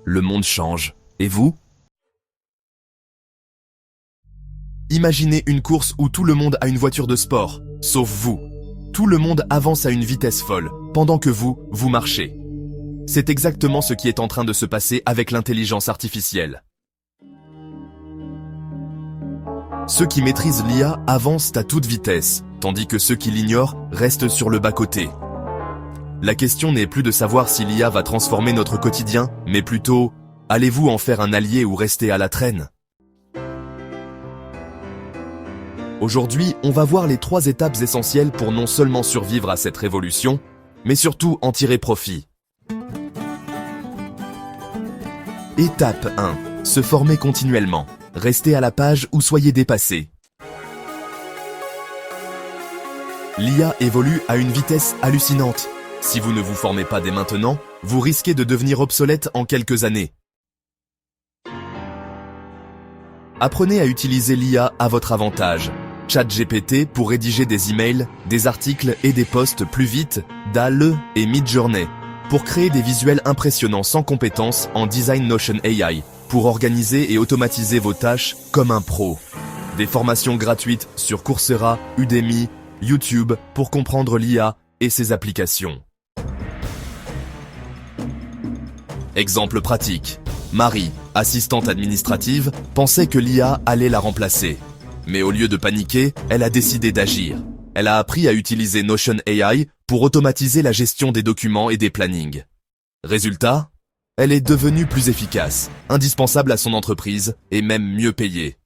le monde change. Et vous? Imaginez une course où tout le monde a une voiture de sport, sauf vous. Tout le monde avance à une vitesse folle, pendant que vous marchez. C'est exactement ce qui est en train de se passer avec l'intelligence artificielle. Ceux qui maîtrisent l'IA avancent à toute vitesse, tandis que ceux qui l'ignorent restent sur le bas-côté. La question n'est plus de savoir si l'IA va transformer notre quotidien, mais plutôt, allez-vous en faire un allié ou rester à la traîne? Aujourd'hui, on va voir les 3 étapes essentielles pour non seulement survivre à cette révolution, mais surtout en tirer profit. Étape 1. Se former continuellement. Restez à la page ou soyez dépassé. L'IA évolue à une vitesse hallucinante. Si vous ne vous formez pas dès maintenant, vous risquez de devenir obsolète en quelques années. Apprenez à utiliser l'IA à votre avantage. ChatGPT pour rédiger des emails, des articles et des posts plus vite, DALL-E et Midjourney pour créer des visuels impressionnants sans compétences en Design Notion AI pour organiser et automatiser vos tâches comme un pro. Des formations gratuites sur Coursera, Udemy, YouTube pour comprendre l'IA et ses applications. Exemple pratique. Marie, assistante administrative, pensait que l'IA allait la remplacer. Mais au lieu de paniquer, elle a décidé d'agir. Elle a appris à utiliser Notion AI pour automatiser la gestion des documents et des plannings. Résultat, elle est devenue plus efficace, indispensable à son entreprise et même mieux payée.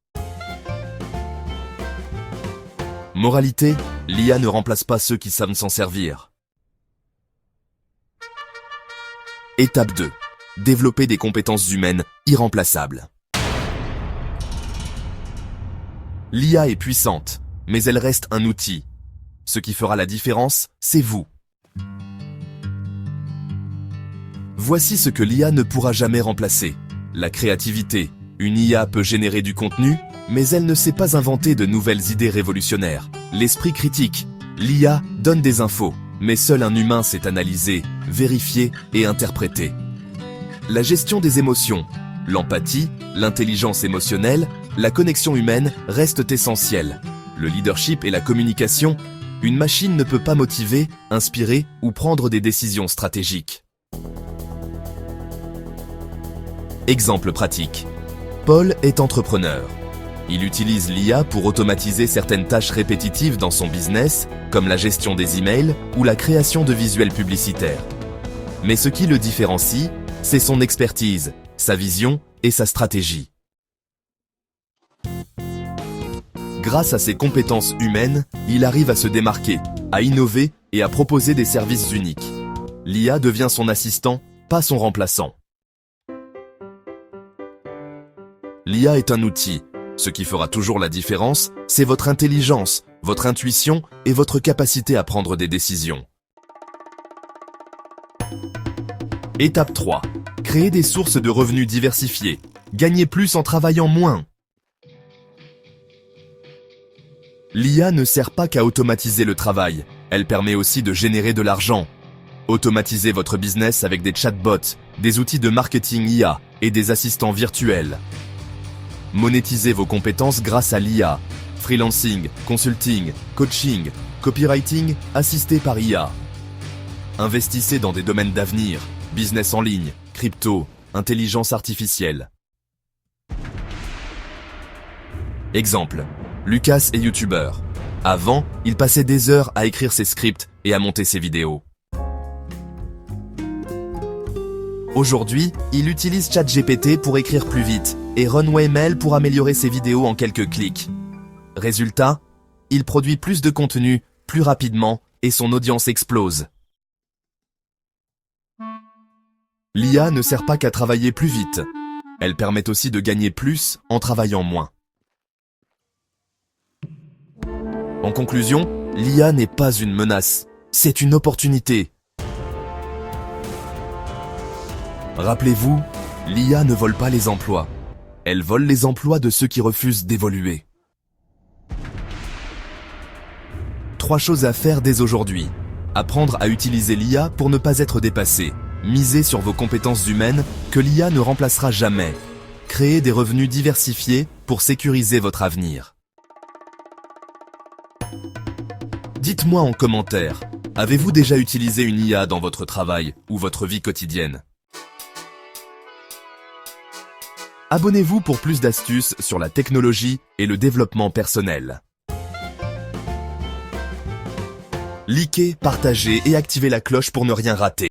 Moralité, l'IA ne remplace pas ceux qui savent s'en servir. Étape 2. Développer des compétences humaines irremplaçables. L'IA est puissante, mais elle reste un outil. Ce qui fera la différence, c'est vous. Voici ce que l'IA ne pourra jamais remplacer. La créativité. Une IA peut générer du contenu, mais elle ne sait pas inventer de nouvelles idées révolutionnaires. L'esprit critique. L'IA donne des infos, mais seul un humain sait analyser, vérifier et interpréter. La gestion des émotions. L'empathie, l'intelligence émotionnelle, la connexion humaine restent essentielles. Le leadership et la communication. Une machine ne peut pas motiver, inspirer ou prendre des décisions stratégiques. Exemple pratique. Paul est entrepreneur. Il utilise l'IA pour automatiser certaines tâches répétitives dans son business, comme la gestion des emails ou la création de visuels publicitaires. Mais ce qui le différencie, c'est son expertise, sa vision et sa stratégie. Grâce à ses compétences humaines, il arrive à se démarquer, à innover et à proposer des services uniques. L'IA devient son assistant, pas son remplaçant. L'IA est un outil. Ce qui fera toujours la différence, c'est votre intelligence, votre intuition et votre capacité à prendre des décisions. Étape 3. Créer des sources de revenus diversifiées. Gagner plus en travaillant moins. L'IA ne sert pas qu'à automatiser le travail, elle permet aussi de générer de l'argent. Automatisez votre business avec des chatbots, des outils de marketing IA et des assistants virtuels. Monétisez vos compétences grâce à l'IA. Freelancing, consulting, coaching, copywriting, assisté par IA. Investissez dans des domaines d'avenir, business en ligne, crypto, intelligence artificielle. Exemple. Lucas est youtubeur. Avant, il passait des heures à écrire ses scripts et à monter ses vidéos. Aujourd'hui, il utilise ChatGPT pour écrire plus vite et Runway Mail pour améliorer ses vidéos en quelques clics. Résultat, il produit plus de contenu, plus rapidement et son audience explose. L'IA ne sert pas qu'à travailler plus vite. Elle permet aussi de gagner plus en travaillant moins. En conclusion, l'IA n'est pas une menace, c'est une opportunité. Rappelez-vous, l'IA ne vole pas les emplois. Elle vole les emplois de ceux qui refusent d'évoluer. 3 choses à faire dès aujourd'hui. Apprendre à utiliser l'IA pour ne pas être dépassé. Misez sur vos compétences humaines que l'IA ne remplacera jamais. Créez des revenus diversifiés pour sécuriser votre avenir. Dites-moi en commentaire, avez-vous déjà utilisé une IA dans votre travail ou votre vie quotidienne? Abonnez-vous pour plus d'astuces sur la technologie et le développement personnel. Likez, partagez et activez la cloche pour ne rien rater.